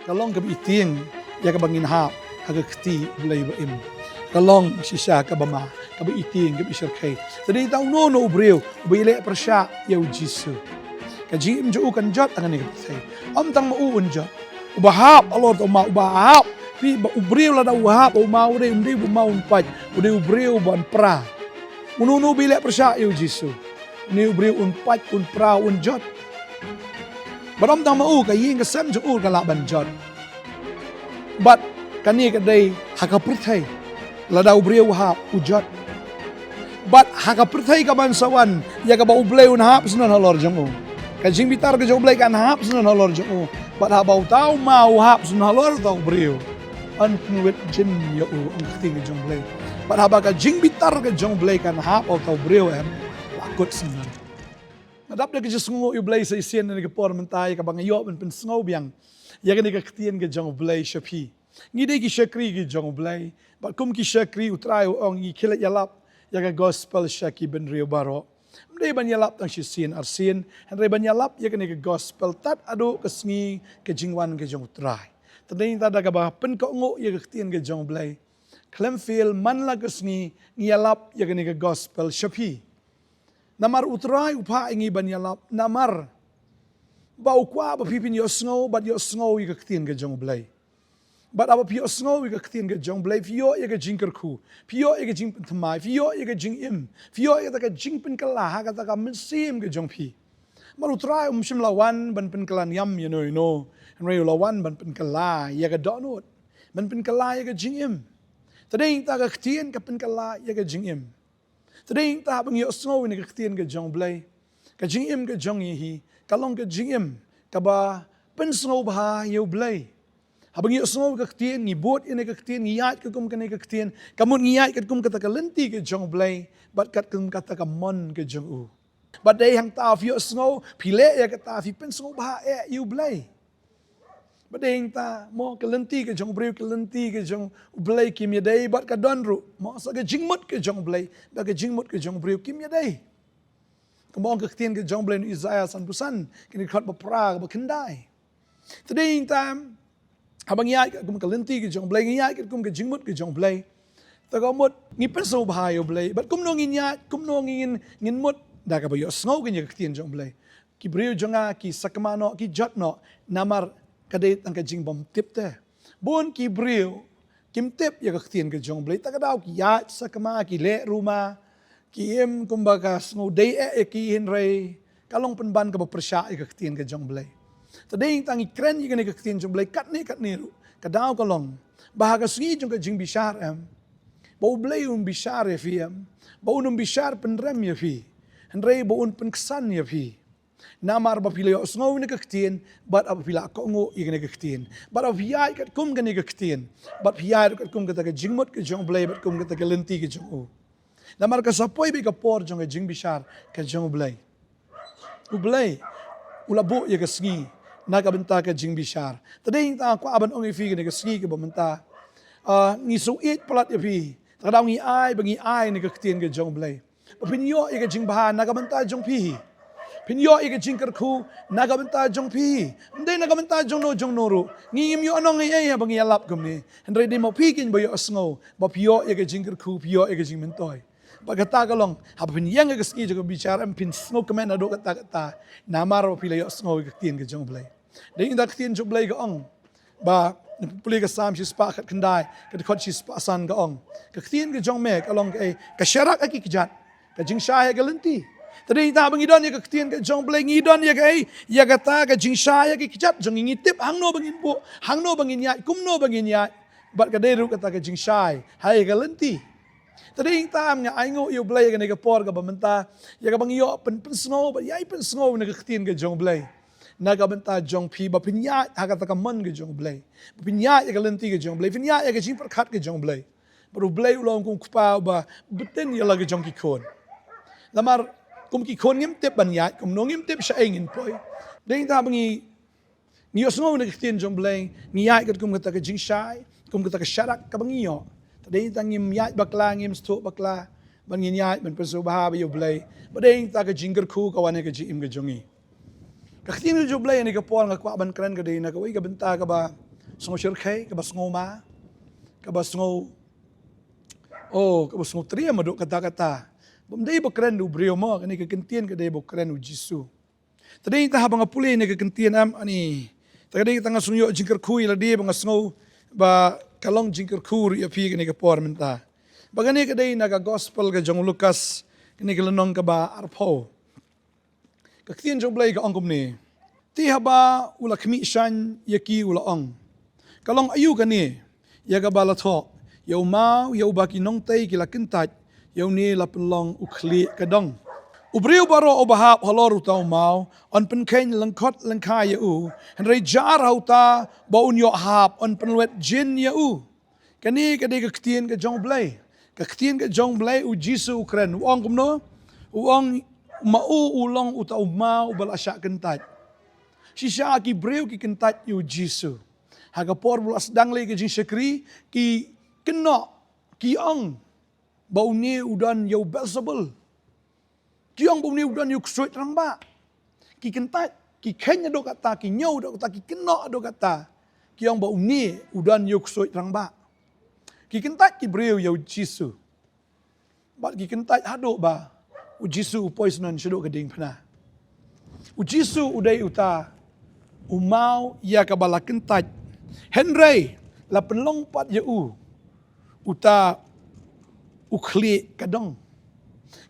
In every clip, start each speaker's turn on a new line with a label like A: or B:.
A: kalong ka iting ya ka bangin hap haga kti ulay ba im kalong sisya ka bama ka iting ka isir kay tadi taw no ubriw ubile PHIN yaw jisu ka jim jo kan jot ang ni say am tang mauun jot ubahap alor to ma ubahap pi ubriw la daw hap o maure undi bu maun paj udi ubriw ban pra ununo bile PHIN yaw jisu ni ubriw un paj un pra un jot barom tang mau ka yin ka sam jo ka laban jot but kani ka day hakaprithai la daw ubriw hap ujot but hakaprithai ka man sawan ya ka ba ublay un hap sunan halor jong ka jing bitar ka jo ublay kan hap sunan halor jong but habaw taw mau hap sunan halor taw ubriw an nuwet jin yo ang kting ka jong ublay but haba ka jing bitar ka jong ublay kan hap o taw ubriw lakot sunan nadap na ka just ngo ublay sa isyan na nagapor man tayo ka bang ayo man pensngo biyang ya ka nagaktiyan ka jong ublay shapi ngide ki shakri ki jong ublay but kum ki shakri utrayo ang ikilat yalap ya ka gospel shaki ben rio baro mday ban yalap tang sisin arsin henry ban yalap ya ka gospel tat ado kasngi ka jingwan ka jong utray tadai tada ka ba pen ko ngo ya ka tiyan ka jong ublay klemfil man la kasngi ngiyalap ya ka gospel shapi namar utray upa ingi ban yalap namar bau kwa ba pipin yo snow but yo snow ya ka tiyan ka jong ublay but aba pio snow ika ktin ka jong blay pio ika jing kerku pio ika jing Nongthymmai pio ika jing im pio ika ka jing pen kala ha ka ka mensim ka jong pi maru try shim lawan ban pen kalan yam you know and rayo lawan ban pen kala ya ka donut ban pen kala ya ka jing im tading ta ka ktin ka pen kala ya ka jing im tading ta bang yo snow ika ktin ka jong blay ka jing im ka jong hi kalong ka jing im ka ba pen snow ba yo blay habang iyo snow kaktian ni bot ina kaktian ni yat kakum kanay kaktian kamun ni yat kakum kata kalenti ka jong blay but kat kum kata ka mon ka jong u but day hang ta iyo snow pile ya kata fi pen snow ba you blay but day hang ta mo kalenti ka jong brew kalenti ka jong blay kim ya day but ka donru mo sa ka jingmut ka jong blay ba ka jingmut ka jong brew kim ya day kamong kaktian ka jong blay ni Isaiah san busan kini khat ba pra ba kendai today time habang yat kum kalenti ke jong blay yat kum ke jingmut ke jong blay tagamot ni penso bahayo blay but kum no ngin yat kum no ngin mut da ka ba yo snow ke nyaktian jong blay ki breu jonga ki sakmano ki jotno namar kadait ang ka jingbom tip te bon ki breu kim tip ya kaktian ke jong blay tagadaw ki yat sakma ki le ruma ki em kumbaga snow day ki hinray kalong penban ka ba PRHIN kaktian ke jong blay tading tangi kren yi kani kaktian jong blay kat ni ru kadaw kalong bahaga sungi jong ka jing bishar bau blay bishar ya fi bau bishar penrem ya fi henry bau penksan ya fi namar ba pila yo snow ni kaktian but aba pila ko ngo yi kani kaktian but aba piyai kat kum kani kaktian but piyai kat kum kata ka jingmut ka jong blay but kum kata ka lenti ka jong u namar ka sapoy bi ka por jong ka jing bishar ka jong blay ublay ulabo ya ka sngi nakabenta ka jing bishar tading ta ko aban ong ifi ni ka sngi ka bamenta ni so it palat ifi tadaw ngi ai ni ka ktien ka jong blay pinyo i ka jing bahan nakabenta jong pi pinyo i ka jing kerku nakabenta jong pi ndai nakabenta jong no ru ngim yo anong ngi bang yalap kum ni ndai di mo pikin ba yo sngo ba pio i ka jing kerku pio i ka jing mentoy pagkata kalong habang yang ka sngi jong bicara pin snow kamen ado kata namar pila yo sngo ka ktien ka jong blay ding da ktien jong blay ka ong ba puli ka sam si spa kat kendai ka khot si spa san ka ong ka ktien ka jong me kalong ka sharak aki kijat ka jing shaya ka lenti tadi ta bang idon ya ka ktien ka jong blay ngidon ya ka ya kata ka jing shaya ki kijat jong ngitip hangno bangin po hangno bangin ya kumno bangin ya bat ka deru kata ka jing shay hay ka lenti tading tam nga ay ngo iyo blay ka nagapor ka bamenta ya ka bang iyo pen snow ba yai pen snow nagaktin ka jong blay nagabenta jong pi ba pinya hakata ka man ka jong blay pinya ya ka lenti ka jong blay pinya ya ka jing perkat ka jong blay baru blay ulong kung kupa ba beten ya lagi jong kikon lamar kum kikon ngim tip banyat kum no ngim tip siya ingin poy ding tam ngi iyo snow nagaktin jong blay ngiyai ka kum kata ka jing shy kum kata ka sharak ka bang iyo tading tangim yat bakla ngim sto bakla ban ngin yat ban perso bahaba yo blay bading ta ka jinger ku ka wane ka jim ka jongi ka ktin jo blay ni ka por nga kwa ban kran ka day na ka wi ka benta ka ba Sengo syirkai, kaba sengo ma, kaba sengo tria maduk kata-kata. Bamdai bakren du brio mo, kani kekentian kadai bakren du Jisu. Tadi kita habang apuli ni kekentian ani. Tadi kita tengah sungyo jingkar kui ladi bang sengo ba kalong jingkar kur ya pi kani kapor minta. Bagani kadai naga gospel ka jong Lukas kani kelenong ka ba arpo. Kekentian jong blai ka angkum ni. Ti haba ula kemi shan yaki ula ong. Kalong ayu kani ya ka balatok. Yau mau yau baki nongtai kila kentat yau ni la penlong ukli kadong. Ubriu baro obahap halor utau mau on penken lengkot lengkai yau. Henry jar hauta baun yo hap on penwet jin yau. Kani kadai kektian ke jong blai. Kektian ke jong blai u Jisu ukren. Uang kumno. Uang mau ulong utau mau balasyak kentat. Sisa ki breu ki kentat yu Jisu. Haga por bulas dang le ke jing syakri ki kena ki ang bau ni udan yau Beelzebul. Ki ang bau ni udan yau kesuit rang ba. Ki kentat ki kenya do kata ki nyau do kata ki kena do kata. Ki ang bau ni udan yau kesuit rang ba. Ki kentat ki breu yau Jisu. Bat ki kentat haduk ba. U Jisu poisonan syaduk keding pernah. U Jisu udai uta umau ia kabala kentat. Henry la penlongpat yau uta ukli kadong.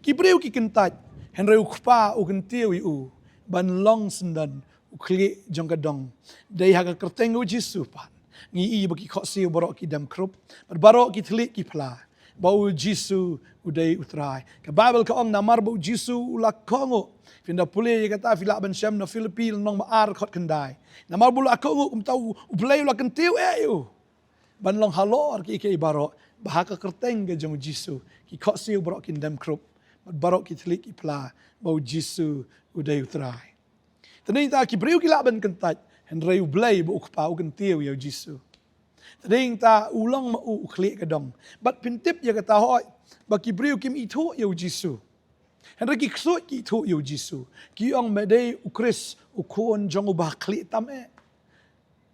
A: Ki breu ki kentat. Henry ukpa ukentiu yau ban long sendan ukli jong kadong. Dai haga kerteng u Jisu pat. Ngi bagi khosi barok ki dam krup. Barok ki telik ki pla. Bau Jisu udai utrai. Ka Bible ka ong namar bau Jisu ula kongo. Finda pulih kata filak ban syam na Filipin nong maar khot kendai. Namar bulu kongo kum tau uplay ula kentiu yu. Ban long halor ki ke barok bahaka kerteng ke jong Jisu. Ki khosi barok ki dam krup. Barok ki telik ki pla. Bau Jisu udai utrai. Tadi ta ki breu ki lak ban kentat. Henry ublay bu ukpa ukentiu yu Jisu. Tading ta ulang ma uklik kadong. Bat pintip ya kata hoi. Baki breu kim itu yu Jisu. Henry ki ksut ki itu yu Jisu. Ki ong medai ukris ukon jong ubah klik tam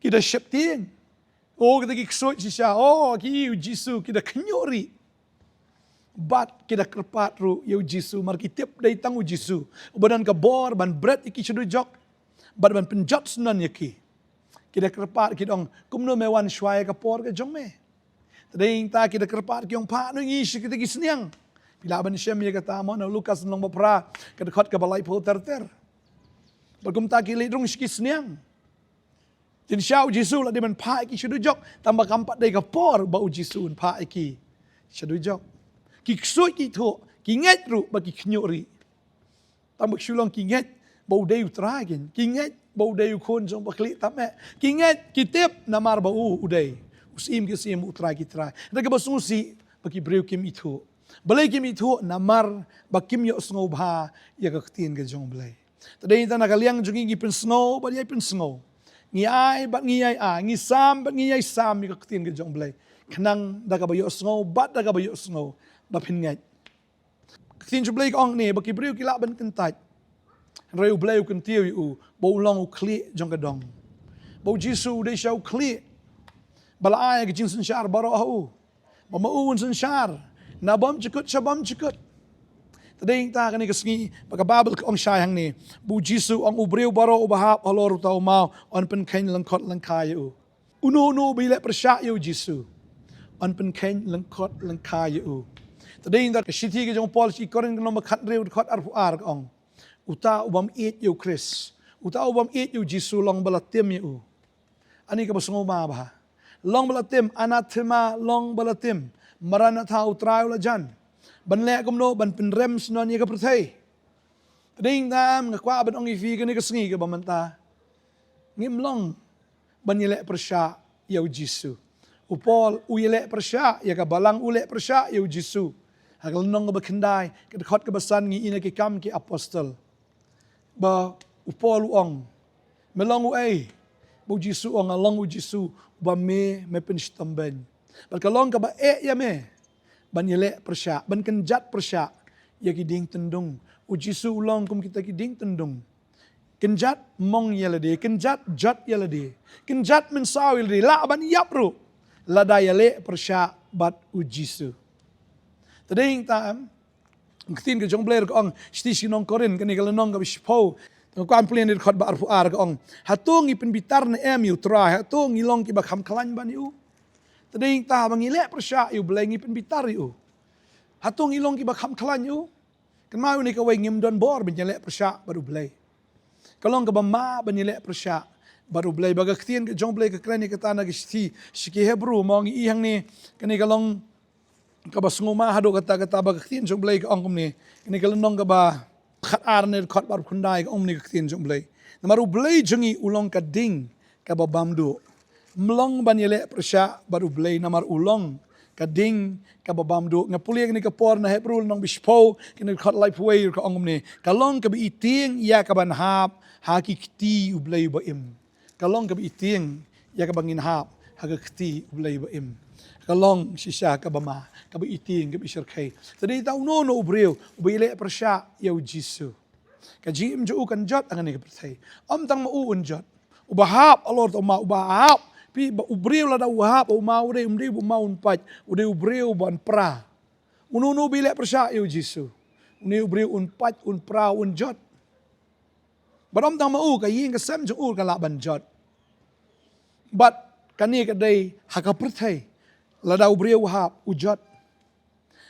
A: Kita syep ting. Oh kita ki ksut sisa. Oh ki yu Jisu kita kenyori. Bat kita kerpat ru yu Jisu. Mar ki tip day tangu Jisu. Badan kabor ban bread iki syadu jok. Bat ban penjot sunan yaki. Kita kerpat kita ong kumno mewan syai kapor ke jong me. Tading ta kita kerpat ki ong pa no ngish kita ki seniang. Bila ban syam ya kata mo na Lukas nong PRA kada khot ka balai potter. Bagum ta ki lidrung ki seniang. Tin syau Jisu la di man pa ki syadu jok tambah kampat dai kapor bau Jisu pa ki syadu jok. Ki ksoi ki tho ki nget ru bagi knyori. Tambah Shillong ki nget bau dai utragin. Ki nget bau day ukon jong bakli tamme. Kinget kitip namar bau udai. Usim ke sim utrai kitrai. Daga basungusi bagi breu kim itu. Balai kim itu namar bakim yo sngo bha ya kaktin ke jong balai. Tadai ta nakaliang jongi gi pen sngo ba yai pen sngo. Ngi ai bat ngi ai a ngi sam bat ngi ai sam ya kaktin ke jong balai. Kenang daga bayo sngo bat daga bayo sngo ba pin ngai. Kaktin jong balai ong ni bagi breu kilak ban kentat. Reu bleu kentiu yu bau long ukli jong kadong. Bau Jisu dei syau kli. Bala ai ke jing sensyar baro hu. Mamau sensyar. Na bom cikut syabam cikut. Tading ta kani kesengi baka babel ke ong syai hang ni. Bu Jisu ong ubreu baro ubahap halor tau mau on pen kain lengkot lengkai yu. Uno bilek PYRSHAH yu Jisu. On pen kain lengkot lengkai yu. Tading ta kesiti ke jong Paul si korin no makat reu kot arpu ar ong. Uta ubam it yu Chris. Uta ubam it yu Jisu long balatim yu. Ani ka basungo ma ba. Long balatim anathema long balatim. Maranatha utrai ula jan. Ban le kumno ban pinrem snon ye ka prathai. Tading tam ngakwa ban ong ifi ka ni kasengi ka bamanta. Ngim long ban yele PYRSHAH yu Jisu. Upol uyele PYRSHAH ya ka balang ule PYRSHAH yu Jisu. Hagal nong ba kendai ka khot ka basan ngi ina ki kam ki apostol. Ba upol uong melong uai bu Jisu ong along u Jisu ba me penstamben bal kalong ka ba ya me ban yele PYRSHAH ban kenjat PYRSHAH ya ki ding tendung u Jisu ulong kum kita ki ding tendung Kenjat mong yalade, kenjat jot yalade, kenjat mensaw yalade, la ban yapru, la dayale persha bat ujisu. Tading tam, ketin ke jong blair ko ang stisi Nongkhryiem kani kalau nong ka bispo, kan plan dir khot ba arfu ar ko ang hatung ipin bitar na yu try, hatung ilong ki ba kham klan ban yu. Tading ta bangile persha yu blay ipin bitar yu. Hatung ilong ki ba kham klan yu. Kan mau ni ka way ngim don bor binjale persha baru blay. Kalong ka ba ma banile persha baru blay baga ketin ke jong blay ke krani ke tanah ke siki Hebrew mong ihang ni kani kalong ka ba sunguma hado kata baga ketin jong blay ke ong ni kani kalong nong ka ba khat ar ne khat bar khundai ke ong ni ke ketin jong blay namaru blay jongi ulong ka ding ka ba bamdu mlong banile persha baru blay namar ulong kading kababamdu nga puliag ni kapor na Hebrew nong bispo kini khat life way ka ongom ni kalong ka biiting ya ka banhap hakikti ublay baim kalong ka biiting ya ka banginhap hakikti ublay baim kalong sisya ka bama ka biiting ka bisirkay tadi taw no ubreu ubile persha yaw jisu ka jim jo kan jot ang ni ka pertay tang mauun jot ubahap alor to ma ubahap pi ubreu la da wahap o mau de umdi bu mau unpat ude ubreu ban pra ununu bile persha eu jisu uni ubreu unpat un pra un jot barom tang mau ka yin ka sam jong ur ka la ban jot but kani ka dai haka perthai la da ubreu wahap ujot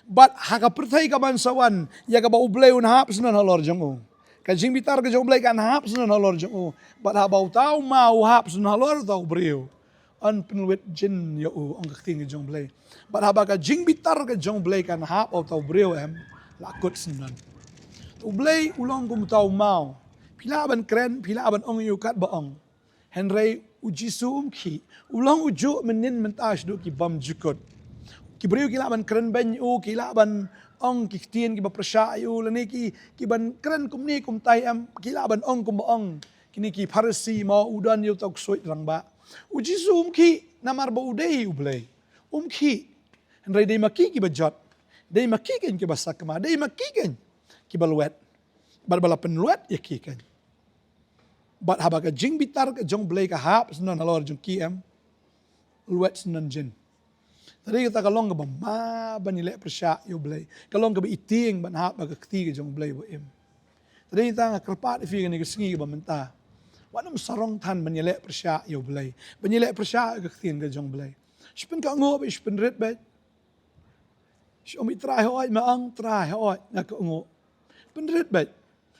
A: but haka perthai ka ban sawan ya ka ba ubleu un hap sunan halor jong u ka jing bitar ka jong blai kan hap sunan halor jong u but ha bau tau mau hap sunan halor tau ubreu an penluit jin ya u ang keting ke jong blay but haba ka jing bitar ke jong blay kan hap au tau breu lakut senan tu blay ulong kum tau mau pila ban kren pila ban ong yu kat ba ong henry ujisu ki ulong uju menin mentas du ki bam jukut ki breu ki la ban kren ben u ki la ban ong ki tien ki ba persha yu lani ki ban kren kum ni kum tai ki la ban ong kum ba ong kini ki parsi mau udan yu tok soit rang ba ujisu ki namar ba udei ublay ki henry dei maki ki bajot dei maki ken ki basakma dei maki ken ki balwet bala penluet ya ki ken bat haba ka jing bitar ka jong blay ka hap sunan halor jong ki luet sunan jin tadi kita kalong ka ma banile persha yu blay kalong ka iting ban hap ba ka kti ka jong blay ba tadi kita ngakrpat fi ni ka singi ba menta wanam sarong tan banyele persha yo blay banyele persha ka ktin ka jong blay spin ka ngo ba spin red ba shomi try hoy maang try hoy na ka ngo pin red ba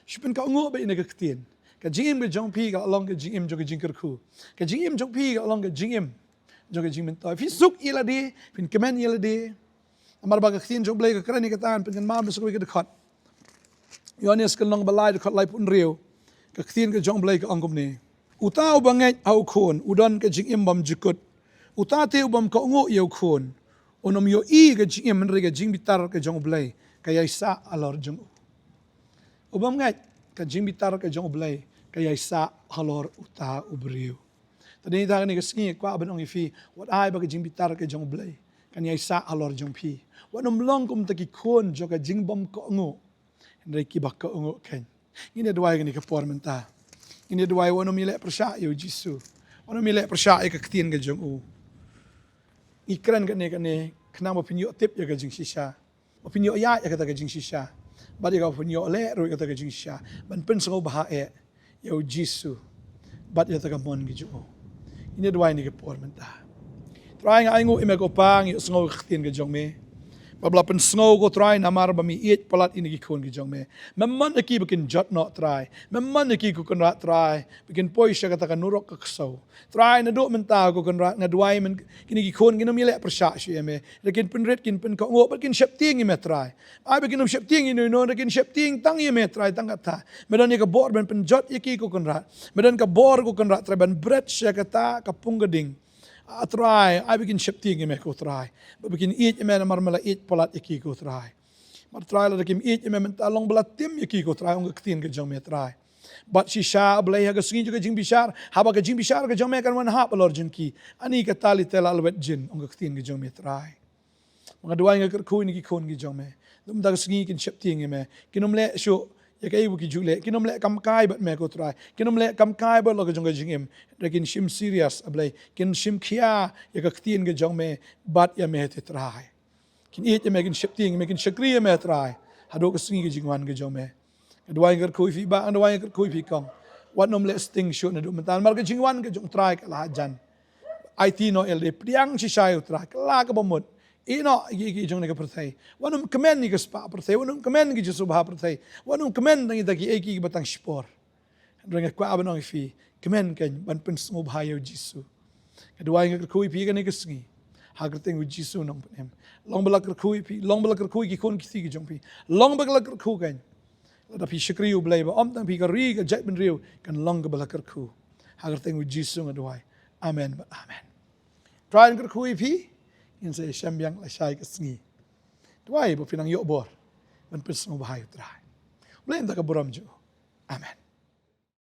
A: spin ka ngo ba ina ka ktin ka jingim ka jong pi ka along ka jingim jo ka jingker khu ka jingim jong pi ka along ka jingim jo ka jingmen toy fi suk ila di pin kemen ila di amar ba ka ktin jong blay ka krani ka tan pin ma so ka khot yones ka long balai khot lai pun riu ka ktin ka jong blay ka angkom ni utau bangai au khon udon ka jing bam jikut uta te bam ka ngo yo khon onom yo i ka jing men re ka jing bitar ka jong blay ka yaisa alor jong ubam ngai ka jing bitar ka jong blay ka yaisa halor uta ubriu tadi ta ni ka singi kwa ban ong ifi what ai ba ka jing bitar ka jong blay kan yaisa alor jong pi wanom long kum ta ki khon jo ka jing bam ka ngo re ki ba ka ngo ken ini dua yang ni kapor menta. Ini dua yang mile persha yo jisu. Ono mile persha ka ktin ka jong u. Ikran ka ne kena mo pinyo tip ya ka jing shisha. Mo pinyo ya ka ta ka jing shisha. Ba di ka pinyo le ro ka ta ka jing shisha. Ban pen so ba e yo jisu. Ba ya ta ka mon gi jo. Ini dua yang ni kapor menta. Try nga ingo ime ko pang yo sngo ktin ka jong me. Bablapan snow ko try namar ba mi eat palat ini ki kon ki jong me memman aki bikin jot not try memman aki ko kon rat try bikin PYRSHAH kata kan nurok ka kso try na do menta ko kon rat nga duai men kini ki kon gino mile PYRSHAH shi me lekin penret kin pen ko ngo bikin shepting me try ai bikin shepting ino no lekin shepting tang ye me try tang kata medan ni ka bor ben pen jot yaki ko kon rat medan ka bor ko kon rat try ban bread sha kata ka punggading try, I begin shepting me ko try. But begin eat me na marmala eat palat yaki ko try. Mar try la kim eat me mentalong balat tim yaki ko try ong ktin ka jong me try. But si sha blay ha gasingin ka jing bishar, haba ka jing bishar ka jong me kan wan ha palor jin ki. Ani ka tali tela alwet jin ong ktin ka jong me try. Mga duay nga ko ni ki kon ki jong me. Dum da gasingin kin shepting me. Kinom le sho ya kai bu ki jule kinom le kam kai bat me ko trai kinom le kam kai ba lo ka jong ka jingim rekin shim serious ablai kin shim khia ya ka ktien ka jong me bat ya me te trai kin it ya me kin ship ting me kin shakri ya me trai hado ka singi ka jingwan ka jong me kedua yang koi fi ba kedua yang koi fi kong wat nom le sting shoot na do mentan mar ka jingwan ka jong trai ka la jan IT no elde priang si sai trai ka la ka bomot ino gi jong ne ka perthai wanum kemen ni ka spa perthai wanum kemen gi subha perthai wanum kemen nang ida gi eki batang spor reng kwa abanong fi kemen kan ban pen smub hayo jisu kedua yang kui pi kan ke sngi hagar teng jisu nong penem long balak kui pi long balak kui gi kon ki gi jong pi long balak ku kan da pi shikri u blai ba om tang pi ka ri ka jet ben riu kan long balak ku hagar teng jisu ngadwai amen amen try and kui pi in say shambyang la shai ka sngi tuai bo pinang yo bor ban pen smub hayo trai blem da ka buram jo amen